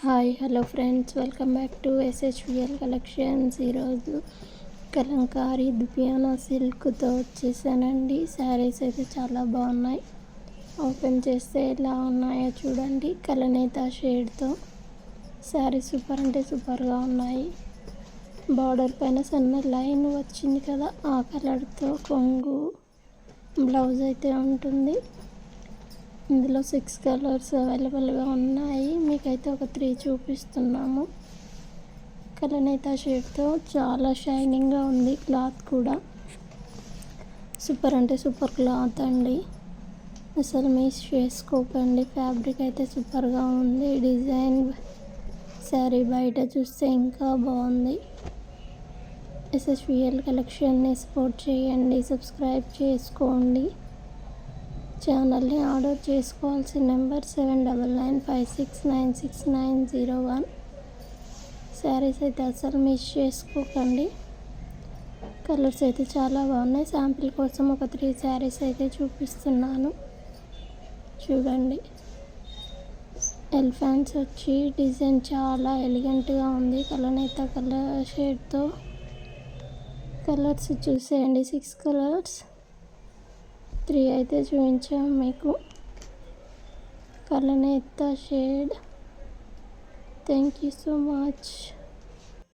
Hi hello friends, welcome back to SHVL collections. ఈరోజు కలంకారీ దుపియానా సిల్క్తో వచ్చేసానండి. శారీస్ అయితే చాలా బాగున్నాయి. ఓపెన్ చేస్తే ఎలా ఉన్నాయో చూడండి. కలనేత షేడ్తో శారీ సూపర్ అంటే సూపర్గా ఉన్నాయి. బార్డర్ పైన సన్న లైన్ వచ్చింది కదా, ఆ కలర్తో కొంగు బ్లౌజ్ అయితే ఉంటుంది. ఇందులో 6 కలర్స్ అవైలబుల్గా ఉన్నాయి. మీకైతే ఒక 3 చూపిస్తున్నాము. కలనేత షేడ్తో చాలా షైనింగ్గా ఉంది. క్లాత్ కూడా సూపర్ అంటే సూపర్ క్లాత్ అండి. అసలు మిస్ చేసుకోకండి. ఫ్యాబ్రిక్ అయితే సూపర్గా ఉంది. డిజైన్ శారీ బయట చూస్తే ఇంకా బాగుంది. ఎస్హెచ్విఎల్ కలెక్షన్ని సపోర్ట్ చేయండి, సబ్స్క్రైబ్ చేసుకోండి. ఛానల్ని ఆర్డర్ చేసుకోవాల్సిన నెంబర్ 7995696901. శారీస్ అయితే అసలు మిస్ చేసుకోకండి. కలర్స్ అయితే చాలా బాగున్నాయి. శాంపిల్ కోసం ఒక 3 శారీస్ అయితే చూపిస్తున్నాను, చూడండి. ఎలిఫెంట్స్ వచ్చి డిజైన్ చాలా ఎలిగెంట్గా ఉంది. కలనేత కలర్ షేడ్తో కలర్స్ చూసేయండి. 6 కలర్స్ 3 అయితే చూపించాం మీకు. కలనేత shade. Thank you so much.